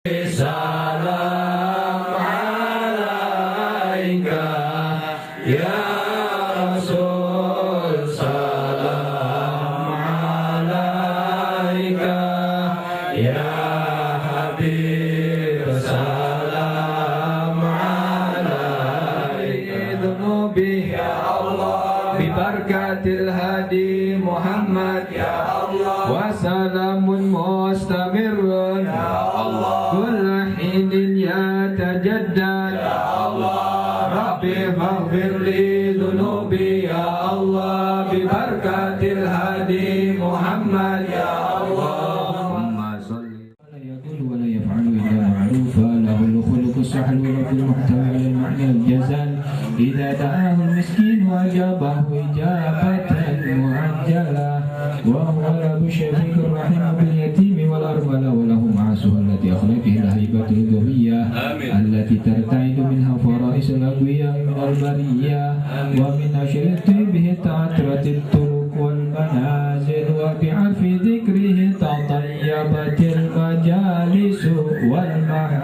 Salam alaika ya Rasul, salam alaika ya Habib, salam alaika dunubi ya Allah bi barakatil hadi Muhammad ya Allah wa salamun mustamirun ya Allah يتجدد يا الله ربي فاغفر لي ذنوبي يا الله ببركة الهادي محمد يا الله اللهم صل ولا يقول ولا يفعل إلا معروفا له الخلق السحل ولفظ المحتوى على المعنى الجزل إذا دعاه المسكين وأجابه إجابة مؤجلة وهو الأب الشفيق الرحيم باليتيم والأرملة وله معصوه التي أخلقه الهيبة الذرية التي ترتعد منها فرائس الأقوياء من البرية ومن نشر طيبه تعطرت الطرق والمنازل وبعرف ذكره تطيبت المجالس والمحافل.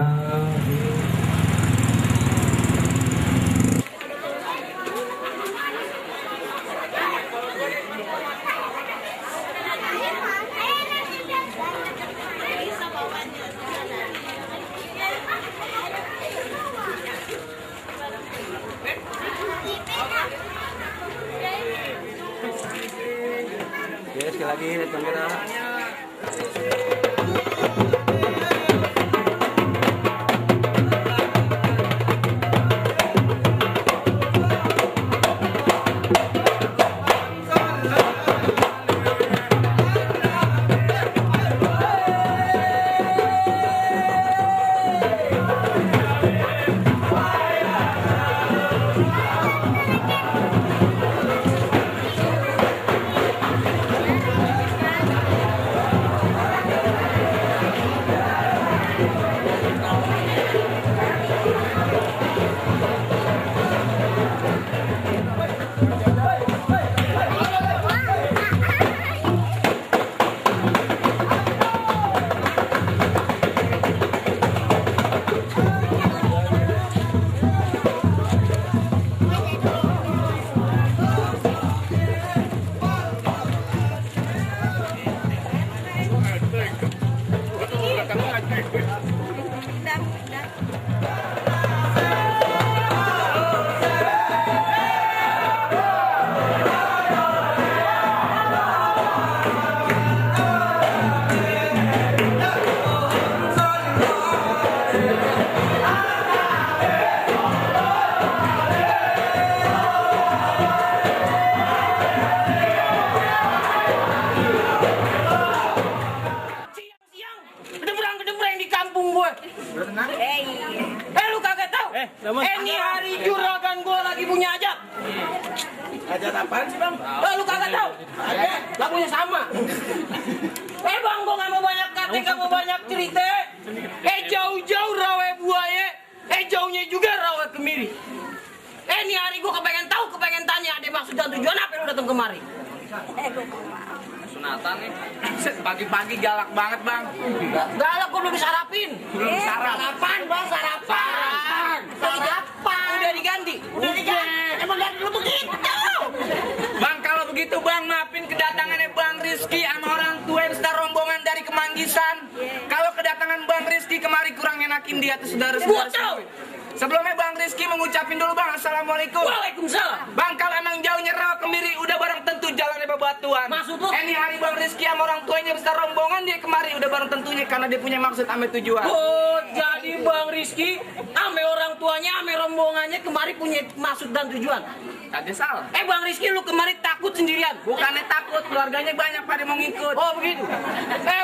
Oke, sekali lagi lihat kamera. Lu kagak tahu? Ini hari juragan gua lagi punya hajat. Hajat apaan sih, Bang? Lu kagak tahu? Lagunya sama. Bang, gua nggak mau banyak kata, nggak mau banyak cerita. Jauh-jauh rawa buaya, jauhnya juga rawa kemiri. Ini hari gua kepengen tahu, kepengen tanya, ada maksud dan tujuan apa lu datang kemari? Sunatan nih. Pagi-pagi galak banget, Bang. Galak, gua belum disarapin. Belum Sarapan, Bang, sarapan. Sarapan. Udah diganti. Udah diganti. Emang dari lu begitu? Bang, kalau begitu Bang, maafin kedatangannya Bang Rizky sama orang tua yang star rombongan dari Kemanggisan. Kalau kedatangan Bang Rizky kemari kurang enakin dia tuh saudara-saudara. Sebelumnya Bang Rizky mengucapin dulu Bang, Assalamualaikum. Waalaikumsalam. Bang, kalau emang jauhnya rawa kemiri, udah bareng tentu jalannya bebatuan. Maksud lu? Ini hari Bang Rizky sama orang tuanya besar rombongan dia kemari, udah bareng tentunya karena dia punya maksud ame tujuan. Oh, jadi Bang Rizky ame orang tuanya, ame rombongannya kemari punya maksud dan tujuan. Ada salah. Bang Rizky, lu kemari takut sendirian? Bukannya takut, keluarganya banyak pada mau ngikut. Oh begitu.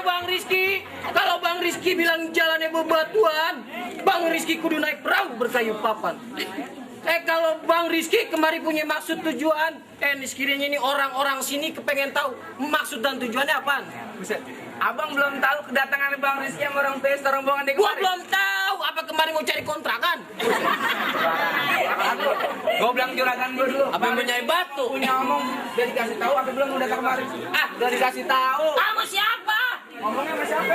Bang Rizky, kalau Bang Rizky bilang jalannya bebatuan, Bang Rizky kudu naik perahu berkayu papan. Kalau Bang Rizky kemari punya maksud tujuan, ini sekiranya ini orang-orang sini kepengen tahu maksud dan tujuannya apaan? Buset. Abang belum tahu kedatangan Bang Rizky sama orang tua rombongan di Gua kemari. belum tahu apa kemarin mau cari kontrakan. Gua bilang juragan gua dulu. Apa yang punya batu? Punya ngomong, udah dikasih tahu apa belum udah kemari? Udah dikasih tahu. Sama siapa? Ngomongnya sama siapa?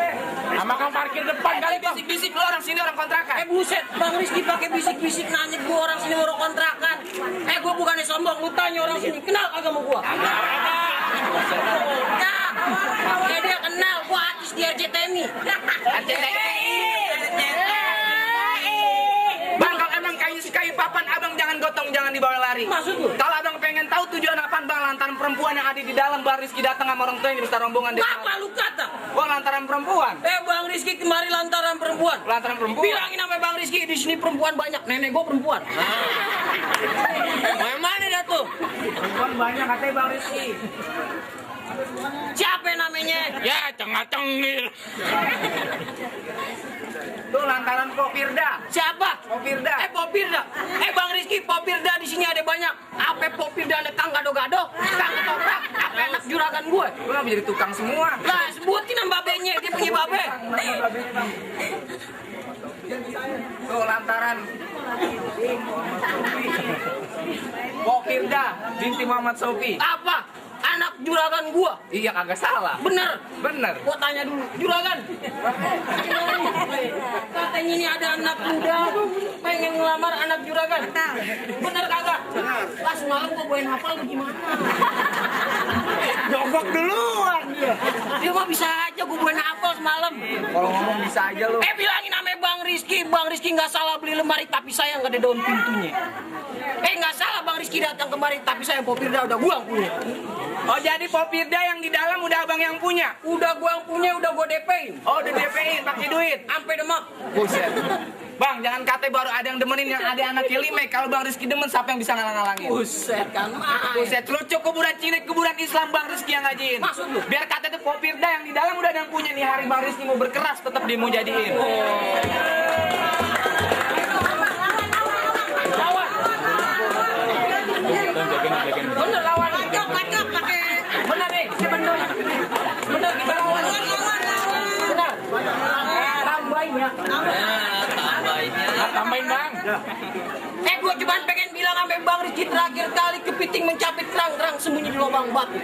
Sama kang parkir depan kali bang. Bisik-bisik lu orang sini orang kontrakan. Buset, Bang Rizky pakai bisik-bisik nanya gua orang sini orang kontrakan. Gua bukannya sombong, lu tanya orang sini, kenal kagak sama gua? Dia kenal, gua artis di RCTI. Bang, kalau emang kayu papan abang jangan gotong, jangan dibawa lari. Maksud lu? Kalau abang pengen tahu tujuan apaan bang, lantaran perempuan yang ada di dalam Bang Rizky datang sama orang tua yang di rombongan dia. Apa lu kata? Wah, lantaran perempuan. Bang Rizky kemari lantaran perempuan. Lantaran perempuan. Bilangin sama Bang Rizky di sini perempuan banyak. Nenek gua perempuan. Mana dah tuh? Perempuan banyak katanya Bang Rizky. Siapa namanya? Ya cengil. Tuh lantaran Popirda. Siapa? Popirda. Popirda. Bang Rizky, Popirda di sini ada banyak. Apa Popirda ada kang gado-gado, kang ketoprak, apa anak juragan gue? Lu nggak jadi tukang semua. Lah, sebutin nama babenya, dia punya babe. Tuh lantaran Popirda binti Muhammad Sofi. Apa? Anak juragan gua. Iya kagak salah. Bener. Bener. Gua tanya dulu, juragan. Katanya ini ada anak muda pengen ngelamar anak juragan. Bener kagak? Lah semalam gua bawain hafal gimana? Jongkok duluan dia. Dia mah bisa aja gua bawain hafal semalam. Kalau ngomong bisa aja lu. Bilangin namanya Bang Rizky. Bang Rizky nggak salah beli lemari tapi sayang nggak ada daun pintunya. Nggak salah Bang Rizky datang kemari tapi sayang Popirda udah gua yang punya. Oh jadi Popirda yang di dalam udah abang yang punya? Udah gua yang punya, udah gua DP-in. Oh udah DP-in pakai duit? Sampai demak. Buset. Bang jangan katanya baru ada yang demenin, yang ada anaknya Limek. Kalau Bang Rizky demen siapa yang bisa ngalang-ngalangin? Buset kan mah. Buset, lucu kuburan cilik, kuburan Islam Bang Rizky yang ngajiin. Maksud lu? Biar kata itu Popirda yang di dalam udah ada yang punya nih, hari Bang Rizky mau berkeras tetap dia mau jadiin. Lawan. Bener lawan. Kacok pakai. Bener nih, bener. Bener kita lawan. Bener. Tambahin ya. Tambahin bang. Gua cuma pengen bilang sampai Bang Rizky terakhir kali kepiting mencapit terang-terang sembunyi di lubang batu.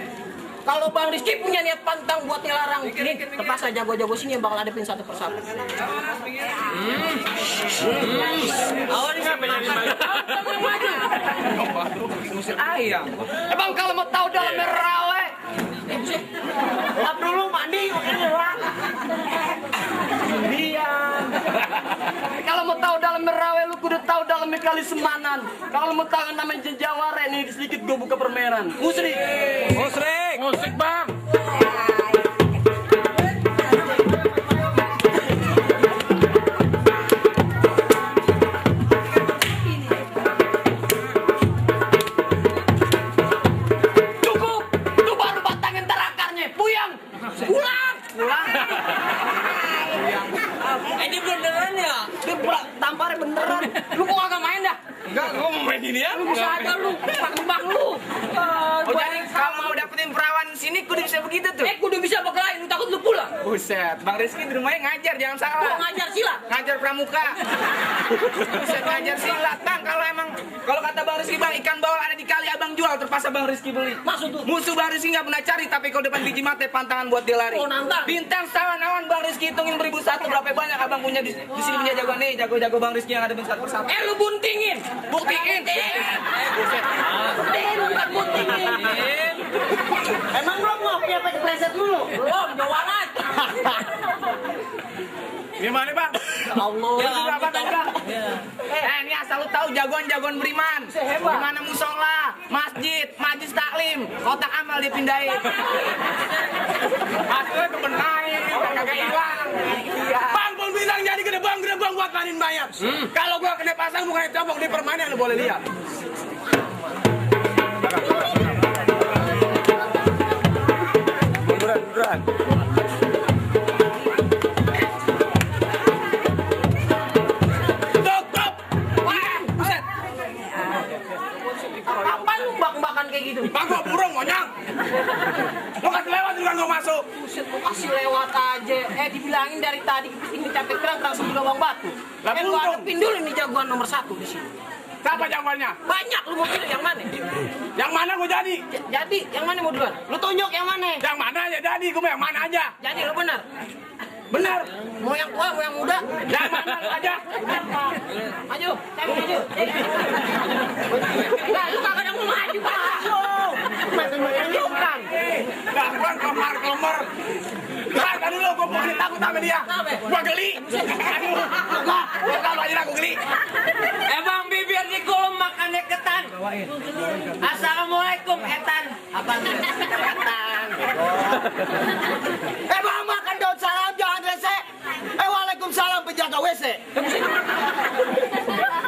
Kalau Bang Rizky punya niat pantang buat ngelarang, ini terpaksa jago-jago sini yang bakal hadapin satu persatu. Awan Musir ayam. Bang kalau mau tahu dalam merawe, tap dulu mandi, Kalau mau tahu dalam merawe, lu kudu tahu dalam kali semanan. Kalau mau tahu namanya jawara nih sedikit gue buka permeran. Musrik. Musik bang. Cukup, itu baru batangin ntar akarnya. Puyang, pulang. Ini beneran ya? Dia tamparnya beneran. Lu kok agak main dah? Enggak, gua mau main ini ya. Lu bisa aja lu, bang lu. Oh jadi kalau mau dapetin perawan sini kudu bisa begitu tuh? Kudu bisa berkelahi, lu takut lu pulang. Buset, Bang Rizky di rumahnya ngajar, jangan salah. Gua ngajar silat. Ngajar pramuka. Buset, ngajar silat. Bang, kalau kata Bang Rizky, Bang, ikan bawal ada di kali abang jual, terpaksa Bang Rizky beli. Maksud lu? Musuh Bang Rizky nggak pernah cari, tapi kalau depan biji mate pantangan buat dia lari. Oh, nantang. Bintang sawan awan Bang Rizky hitungin 1001 berapa banyak abang punya di sini punya jagoan nih, jago-jago Bang Rizky yang ada satu persatu. Lu buntingin. Buktiin. Buset. Bukan buntingin. Emang belum mau punya pakai preset dulu? Belum, jawaban. Gimana bang? Allah. Ini asal lu tahu jagoan-jagoan beriman. Sehebat. Gimana musola, masjid, majlis taklim, kotak amal dipindahin. Hasilnya kebenain, kagak hilang. Iya. Bang, pun bilang jadi gedebang buat manin mayat. Kalau gua kena pasang bukan cobok di permanen lu boleh lihat. Beneran. Apa lu bak-bakan kayak gitu? Bang, gua burung monyang. Lu kasih lewat juga gua masuk. Buset, lu kasih lewat aja. Dibilangin dari tadi kepiting dicapek terang sebelum lubang batu. Lu hadapin dulu nih jagoan nomor 1 di sini. Siapa jagoannya? Banyak, lu mau pilih yang mana? Yang mana gue jadi? Jadi, yang mana mau duluan? Lu tunjuk yang mana? Yang mana aja jadi, gue mau yang mana aja. Jadi, lu benar. Benar. Mau yang tua, mau yang muda? Yang mana aja. Maju, saya mau maju. Nah, lu kagak ada mau maju, Pak. Tunjukkan. Gangguan kelemar. Kan dulu, gue bukan takut sama dia. Gue geli. Aduh, gue kalau aja aku geli. Bang, bibir dikulum makannya ketan. Assalamualaikum, etan. Abang, etan. Bang, makan daun salam, jangan rese. Waalaikumsalam, penjaga WC.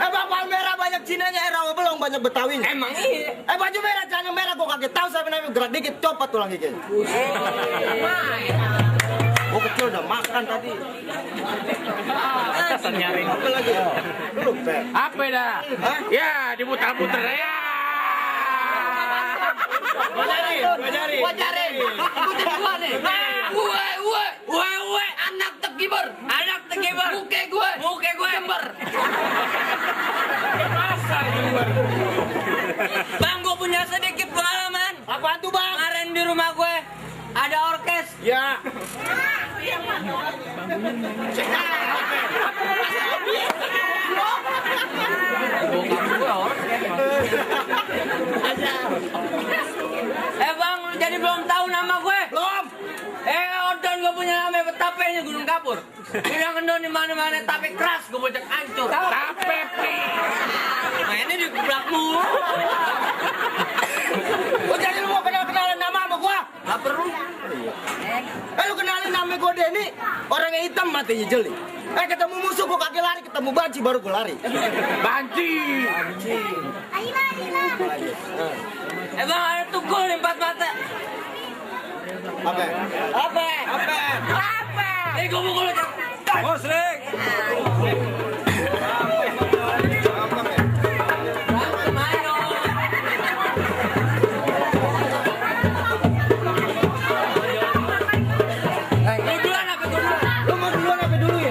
Bang, bawang merah banyak Cinanya, rawa belum banyak Betawinya. Emang iya. Baju merah, celana merah, gue kaget tahu sampai namanya gerak dikit, copot tulang gigi. Gue kecil udah makan tadi. Nyaring. Apa lagi? Belum, Pak. Apa dah? Ya, diputar-putar ya. Wajarin. Ikutin gua nih. Gue, anak tekiber. Muke gue ember. Bang, gue punya sedikit pengalaman. Apaan tuh, Bang? Kemarin di rumah gue ada orkes. Ya. Bang, lu jadi belum tahu nama gue? Belum. Odon gue punya nama Betapenya Gunung Kapur. Bilang kendon di mana-mana tapi keras gue bocek hancur. Tape, Pi. Nah ini di geblak mulu. Oh, jadi lu mau kenalan nama sama gua? Gak perlu. Lu kenalin nama gua Denny, orang yang hitam matinya jeli. Ketemu musuh gua kaki lari, ketemu banci baru gua lari. Banci. Bang, ada tukul di 4 mata. Apa? Gue mukul aja. Musrik. Lu mau duluan apa dulu ya?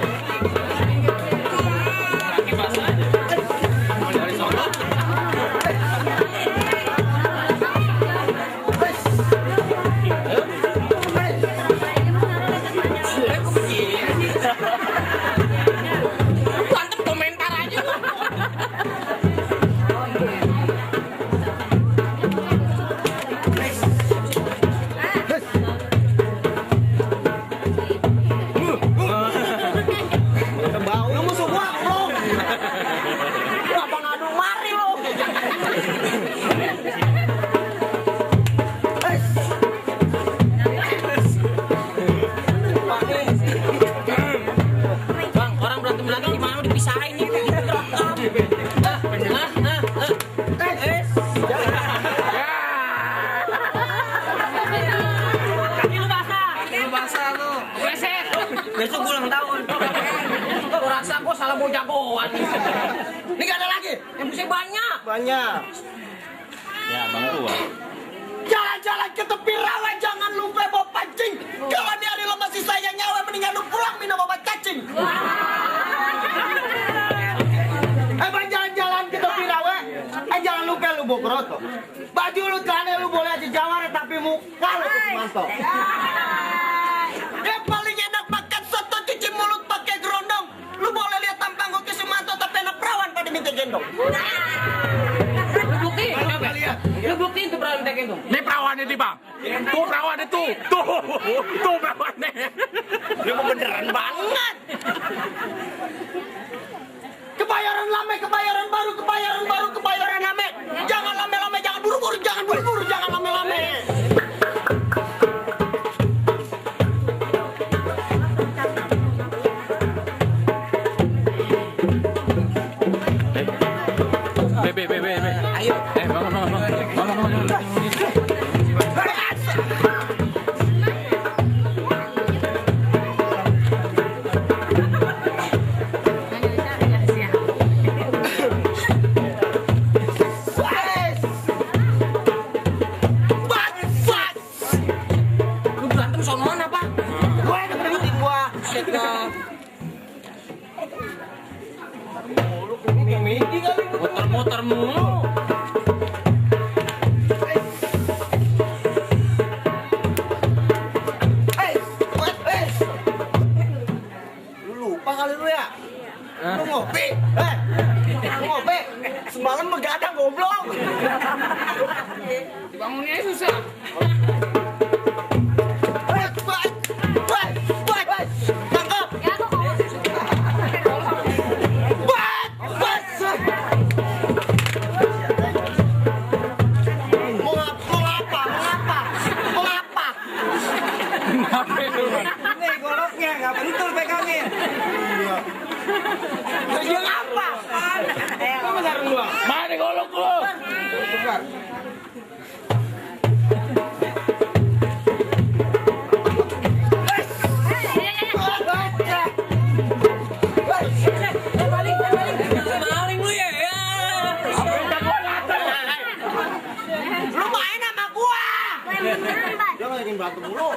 Lu musuh gua, bro. Lu apa ngadu mari lu? Bang, orang berantem lagi gimana dipisahin nih? Kaki lu basah tuh. Beset. Besok gue ulang tahun. Gue rasa gue salah bawa jagoan. Ini gak ada lagi. Yang bisa banyak. Banyak. Ya, Bang Tua. Jalan-jalan ke tepi rawa, jangan lupa bawa pancing. Kalau di hari lo masih sayang nyawa, mendingan lu pulang minum obat cacing. Bang, jalan-jalan ke tepi rawa, jangan lupa lu bawa kerotok. Baju lu celana lu boleh aja jawara, tapi muka lu ke semanto. Yang paling enak makan soto cuci mulut pakai gerondong. Lu boleh lihat tampang gua ke semanto, tapi anak perawan pada minta gendong. Lu buktiin. Lu buktiin tuh perawan minta gendong. Ini perawan itu, Bang. Tuh perawan itu. Tuh perawannya. Ini mau beneran banget. Kebayaran lame, kebayaran baru, kebayaran lame. Jangan lame-lame, jangan buru-buru, jangan lame-lame. Be. Ayo. Bangun. Lu berantem sonoan apa? Gue yang kebetulan gua. Set dah. Ini kali. Motor mulu. Lu lupa kali lu ya? Lu ngopi? Lu ngopi? Semalam begadang goblok. Dibangunnya susah. Tangkap! Nih goloknya nggak bentul pegangin. Tujuan apa? Kamu sarung gua. Mana golok lu? Tukar. Maling lu ya. Lu main sama gua. Dia lagi berantem mulu.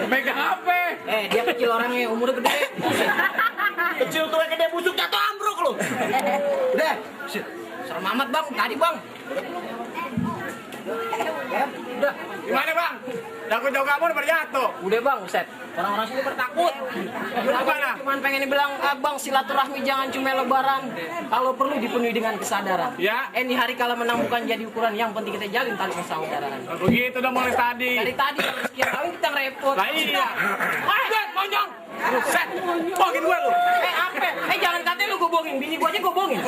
Megang apa? Dia kecil orangnya, umurnya gede. Kecil tuh gede busuk jatuh ambruk lu. Udah. Serem amat bang, tadi bang. Udah. Gimana bang? Jago-jago kamu udah berjatuh. Udah bang, Ustaz. Orang-orang sini bertakut. Gimana? Cuman pengen dibilang, bang silaturahmi jangan cuma lebaran. Kalau perlu dipenuhi dengan kesadaran. Ya. Ini hari kala menang bukan jadi ukuran. Yang penting kita jalin tali persaudaraan. Begitu udah mulai tadi. Dari tadi sekian tahun kita repot. Lah iya. Buset, monyong. Buset. Bogin gue lu. Apa? Jangan katanya lu gobongin. Bini gua aja gobongin.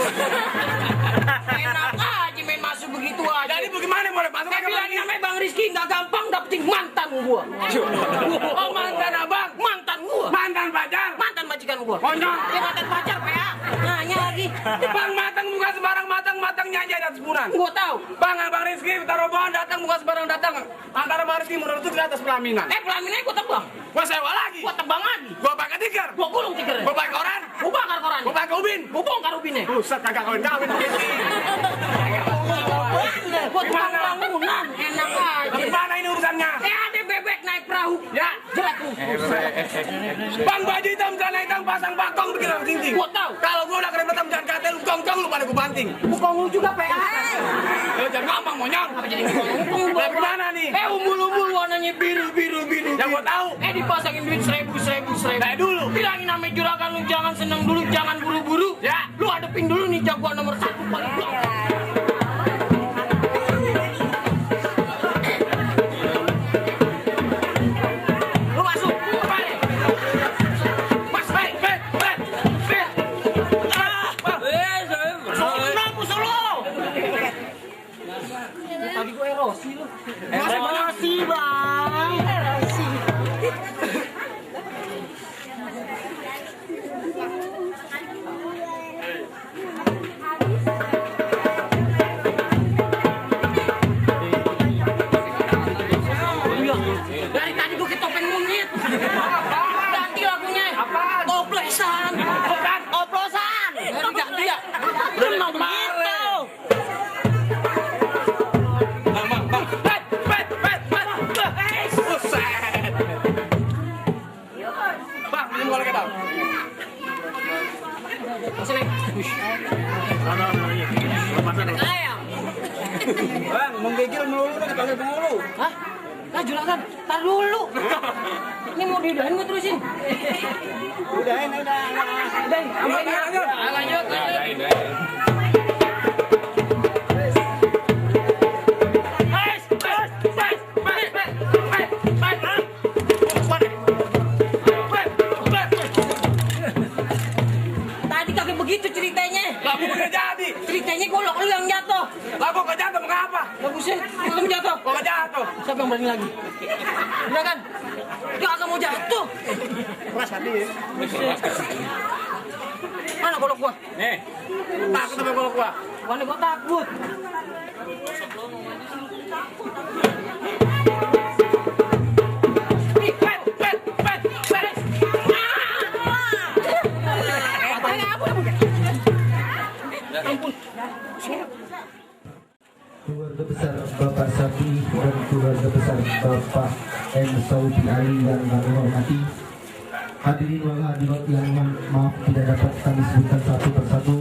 Enak aja main masuk begitu aja. Jadi bagaimana boleh masuk Kayak ke bilang lagi? namanya Bang Rizky nggak gampang dapetin mantan gua. Oh mantan abang. Mantan gua. Mantan pacar. Mantan majikan gua. Monyong. Dia mantan pacar PA. Nanya lagi. Bang matang bukan sembarang matangnya aja di atas bulan. Gua tahu. Bang Rizky taruhan datang bukan sembarang datang. Antara Bang Rizky menurut itu di atas pelaminan. Pelaminnya gua tebang. Gua sewa lagi. Gua tebang lagi. Gua pakai tikar. Gua gulung tikernya. Gua pakai koran. Gua bakar koran. Gua pakai ubin. Gua bongkar ubinnya. Buset kagak kawin-kawin begini. Gua tukang bangunan. Enak aja. Gimana ini urusannya? Ada bebek naik perahu. Ya. Jelek lu. Bang baju hitam celana hitam pasang pakong bikin orang tingting. Gua tahu. Kalau gua udah keren hitam jangan kata lu kongkong lu pada gua banting. Gua lu juga PA. Lu jangan ngomong monyong. Apa jadi ngomong? Lah gimana nih? Umbul-umbul warnanya biru. Yang gua tahu. Dipasangin duit 1000. Kayak dulu. Bilangin namanya juragan lu jangan seneng dulu, jangan buru-buru. Ya. Lu hadepin dulu nih jagoan nomor 1 paling belakang. Lu masuk. Mas, kenapa solo? Tadi gue erosi lu. Erosi, Bang. Dari tadi gue ke topeng monyet. Ganti lagunya. Apa? Toplesan. Bukan oplosan. Ganti ya. Memang begitu. Bang, ini boleh kita. Sini. Ayam. Bang, menggigil melulu nih, panggil mulu. Hah? Nah, juragan, tar dulu. Ini mau diudahin gue terusin. Udahin. Udahin. Lanjut. Tadi kagak begitu ceritanya. Lah, gua udah jadi. Ceritanya golok lu yang jatuh. Lah, gua gak jatuh, mengapa? Bagusnya, lu jatuh. Gua gak jatuh. Siapa yang berani lagi? Juragan, dia kagak mau jatuh. Keras hati ya. Mana golok gua? Nih, takut sama golok gua. Mana gua takut. Keluarga besar Bapak Sapi dan keluarga besar Bapak M. Saudi Ali yang kami hormati, hadirin wal hadirat yang maaf tidak dapat kami sebutkan satu persatu,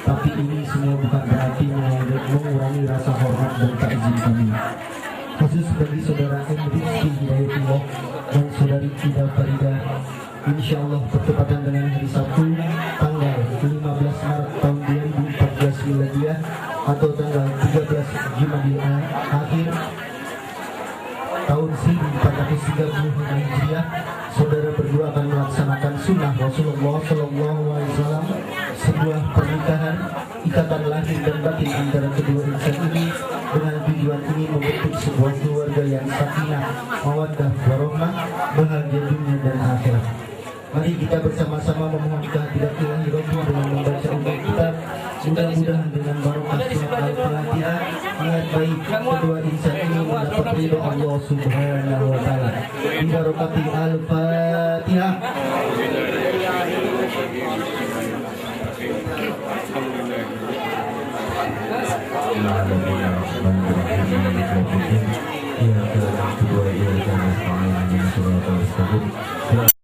tapi ini semua bukan berarti mengurangi rasa hormat dan takzim kami. Khusus bagi saudara M. Rizky Hidayatullah dan saudari Ida Farida, insya Allah bertepatan dengan hari Sabtu tanggal 15 Maret tahun 2014 Miladiah atau tanggal 13 Jumadil Akhir tahun 1430 Hijriah, saudara berdua akan melaksanakan sunnah Rasulullah SAW, sebuah pernikahan, ikatan lahir dan batin antara kedua insan ini dengan tujuan ini membentuk sebuah keluarga yang sakinah, mawaddah, warahmah, bahagia dunia dan akhirat. Mari kita bersama-sama memohon kehadirat Ilahi Rabbi dengan membaca umat kita. Mudah-mudahan dengan barokah surat Al-Fatihah, niat baik kedua insan ini mendapat ridho Allah Subhanahu wa Ta'ala. Bi barokati Al-Fatihah. Alhamdulillah.